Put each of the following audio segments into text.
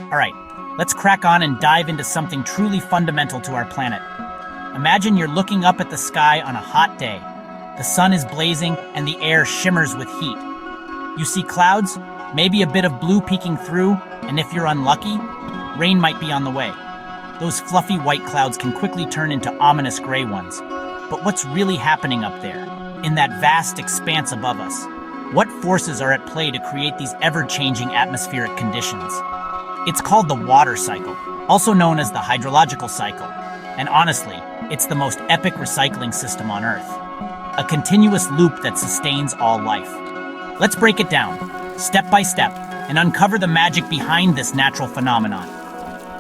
All right, let's crack on and dive into something truly fundamental to our planet. Imagine you're looking up at the sky on a hot day. The sun is blazing and the air shimmers with heat. You see clouds, maybe a bit of blue peeking through, and if you're unlucky, rain might be on the way. Those fluffy white clouds can quickly turn into ominous gray ones. But what's really happening up there, in that vast expanse above us? What forces are at play to create these ever-changing atmospheric conditions? It's called the water cycle, also known as the hydrological cycle. And honestly, it's the most epic recycling system on Earth. A continuous loop that sustains all life. Let's break it down, step by step, and uncover the magic behind this natural phenomenon.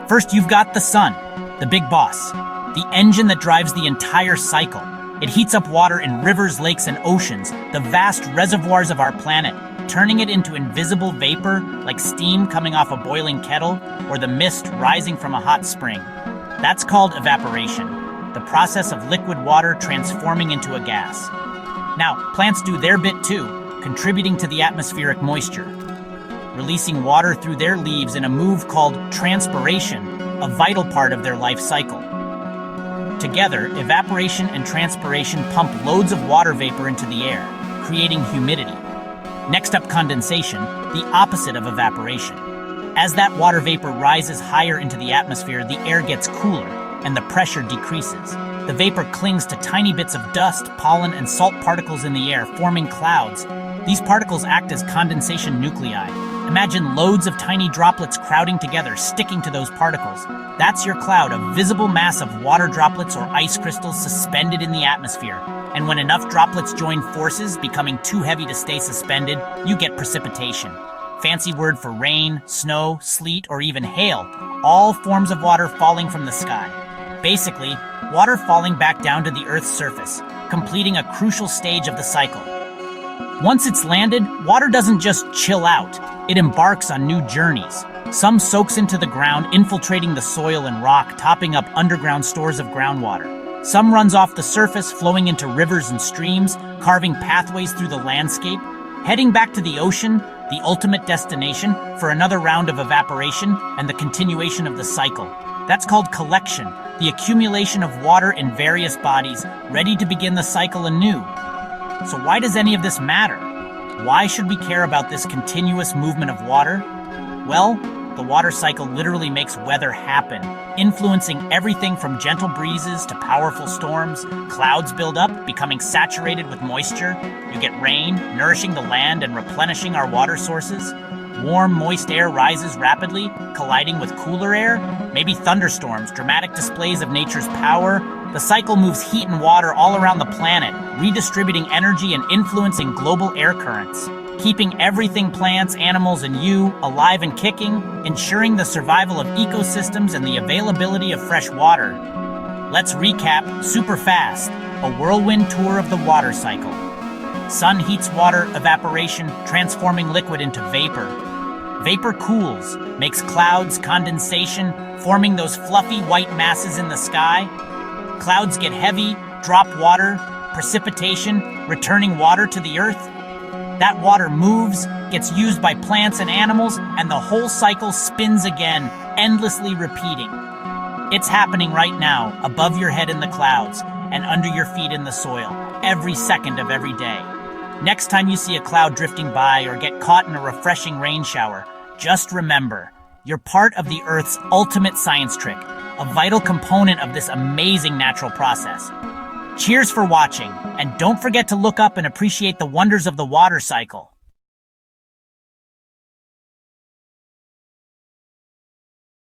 First, you've got the sun, the big boss, the engine that drives the entire cycle. It heats up water in rivers, lakes, and oceans, the vast reservoirs of our planet, turning it into invisible vapor like steam coming off a boiling kettle or the mist rising from a hot spring. That's called evaporation, the process of liquid water transforming into a gas. Now, plants do their bit too, contributing to the atmospheric moisture, releasing water through their leaves in a move called transpiration, a vital part of their life cycle. Together, evaporation and transpiration pump loads of water vapor into the air, creating humidity. Next up, condensation, the opposite of evaporation. As that water vapor rises higher into the atmosphere, the air gets cooler and the pressure decreases. The vapor clings to tiny bits of dust, pollen, and salt particles in the air, forming clouds. These particles act as condensation nuclei. Imagine loads of tiny droplets crowding together, sticking to those particles. That's your cloud, a visible mass of water droplets or ice crystals suspended in the atmosphere. And when enough droplets join forces, becoming too heavy to stay suspended, you get precipitation. Fancy word for rain, snow, sleet, or even hail, all forms of water falling from the sky. Basically, water falling back down to the Earth's surface, completing a crucial stage of the cycle. Once it's landed, water doesn't just chill out, it embarks on new journeys. Some soaks into the ground, infiltrating the soil and rock, topping up underground stores of groundwater. Some runs off the surface, flowing into rivers and streams, carving pathways through the landscape, heading back to the ocean, the ultimate destination, for another round of evaporation and the continuation of the cycle. That's called collection, the accumulation of water in various bodies, ready to begin the cycle anew. So why does any of this matter? Why should we care about this continuous movement of water? Well, the water cycle literally makes weather happen, influencing everything from gentle breezes to powerful storms. Clouds build up, becoming saturated with moisture. You get rain, nourishing the land and replenishing our water sources. Warm, moist air rises rapidly, colliding with cooler air. Maybe thunderstorms, dramatic displays of nature's power. The cycle moves heat and water all around the planet, redistributing energy and influencing global air currents, keeping everything, plants, animals, and you alive and kicking, ensuring the survival of ecosystems and the availability of fresh water. Let's recap super fast, a whirlwind tour of the water cycle. Sun heats water, evaporation, transforming liquid into vapor. Vapor cools, makes clouds, condensation, forming those fluffy white masses in the sky. Clouds get heavy, drop water, precipitation, returning water to the earth. That water moves, gets used by plants and animals, and the whole cycle spins again, endlessly repeating. It's happening right now, above your head in the clouds, and under your feet in the soil, every second of every day. Next time you see a cloud drifting by or get caught in a refreshing rain shower, just remember, you're part of the Earth's ultimate science trick, a vital component of this amazing natural process. Cheers for watching, and don't forget to look up and appreciate the wonders of the water cycle.